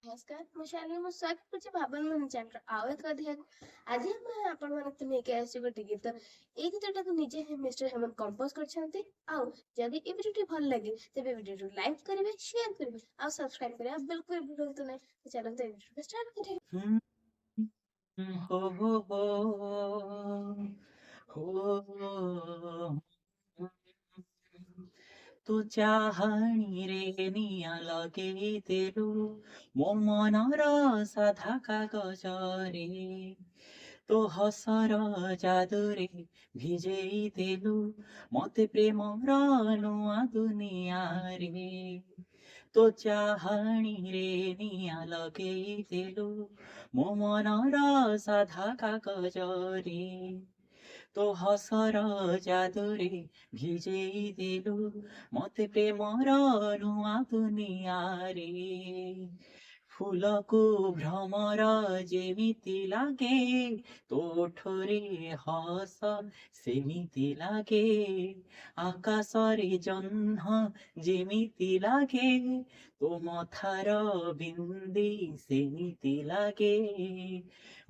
ନମସ୍କାର ମୁଁ ଶାଲିନୀ ମୁଁ ସ୍ୱାଗତ କରୁଛି ଭାବନ ମୋହନ ଚ୍ୟାନେଲର ଆଉ ଏକ ଅଧ୍ୟାୟକୁ। ଆଜି ଆମେ ଆପଣମାନଙ୍କୁ ନେଇକି ଆସିଛୁ ଗୋଟେ ଗୀତ। ଏଇ ଗୀତଟାକୁ ନିଜେ ମିଷ୍ଟର ହେମନ୍ତ କମ୍ପୋଜ କରିଛନ୍ତି। ଆଉ ଯଦି ଏ ଭିଡିଓଟି ଭଲ ଲାଗେ ତେବେ ଭିଡିଓକୁ ଲାଇକ୍ କରିବେ, ସେୟାର କରିବେ ଆଉ ସବସ୍କ୍ରାଇବ କରିବା ବିଲକୁଲ ବି ଭୁଲନ୍ତୁ ନାହିଁ। ତ ଚାଲନ୍ତୁ ଏ ଭିଡିଓକୁ ଷ୍ଟାର୍ଟ କରିବା। हम्म, हो हो तू ଚାହାଣୀରେ ନିଆଁ ଲଗେଇଦେଲୁ ମୋ ମନର ସାଧା କାଗଜରେ ତୋ ହସର ଯାଦୁରେ ଭିଜେଇ ଦେଲୁ ମତେ ପ୍ରେମର ନୂଆ ଦୁନିଆରେ ତୋ ଚାହାଣୀରେ ନିଆଁ ଲଗେଇଦେଲୁ ମୋ ମନର ସାଧା କାଗଜରେ ତୋ ହସର ଯାଦୁରେ ଭିଜେଇ ଦେଲୁ ମତେ ପ୍ରେମର ନୂଆ ଦୁନିଆରେ ଫୁଲକୁ ଭ୍ରମର ଯେମିତି ଲାଗେ ତୋ ଓଠରେ ହସ ସେମିତି ଲାଗେ ଆକାଶରେ ଜହ୍ନ ଯେମିତି ଲାଗେ ତୋ ମଥାର ବିନ୍ଦି ସେମିତି ଲାଗେ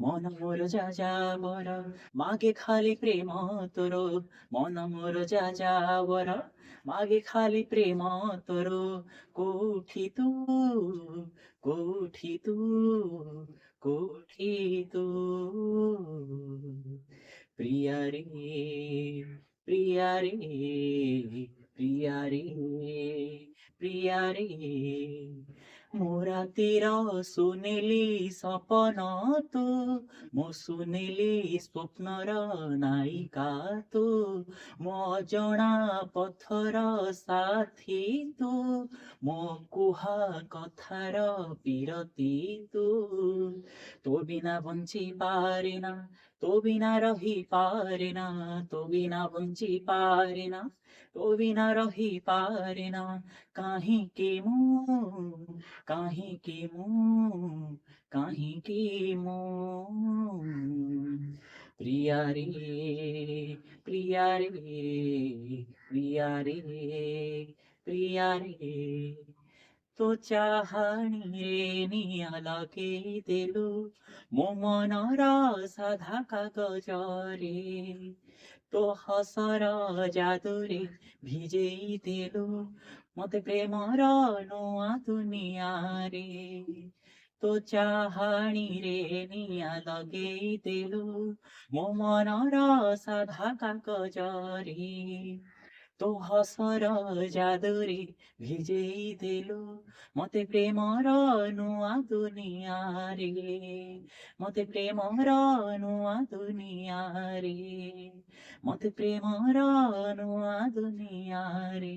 ମନ ମୋର ଯାଯାବର ମାଗେ ଖାଲି ପ୍ରେମ ତୋର ମନ ମୋର ଯାଯାବର ମାଗେ ଖାଲି ପ୍ରେମ ତୋର କୋଉଠି ତୁ କୋଉଠି ତୁ କୋଉଠି ତୁ ପ୍ରିୟାରେ ପ୍ରିୟାରେ ପ୍ରିୟାରେ ପ୍ରିୟାରେ ମୋ ରାତିର ସୁନେଲି ସପନ ତୁ ମୋ ସୁନେଲି ସ୍ୱପ୍ନର ନାୟିକା ତୁ ମୋ ଅଜଣା ପଥର ସାଥୀ ତୁ ମୋ କୁହା କଥାର ବିରତି ତୁ ତୋ ବିନା ବଞ୍ଚି ପାରେ ନା ତୋ ବିନା ରହି ପାରେ ନା ତୋ ବିନା ବଞ୍ଚି ପାରେ ନା ତୋ ବିନା ରହି ପାରେ ନା କାହିଁକି ମୁଁ କାହିଁକି ମୁଁ କାହିଁକି ମୁଁ ପ୍ରିୟାରେ ପ୍ରିୟାରେ ପ୍ରିୟାରେ ପ୍ରିୟାରେ ତୋ ଚାହାଣୀରେ ନିଆଁ ଲଗେଇଦେଲୁ ମୋ ମନର ସାଧା କାଗଜରେ ତୋ ହସର ଯାଦୁରେ ଭିଜେଇ ଦେଲୁ ମତେ ପ୍ରେମର ନୂଆ ଦୁନିଆରେ ତୋ ଚାହାଣୀରେ ନିଆଁ ଲଗେଇଦେଲୁ ମୋ ମନର ସାଧା କାଗଜରେ ତୋ ହସର ଯାଦୁରେ ଭିଜେଇ ଦେଲୁ ମତେ ପ୍ରେମର ନୂଆ ଦୁନିଆରେ ମତେ ପ୍ରେମର ନୂଆ ଦୁନିଆରେ ମତେ ପ୍ରେମର ନୂଆ ଦୁନିଆରେ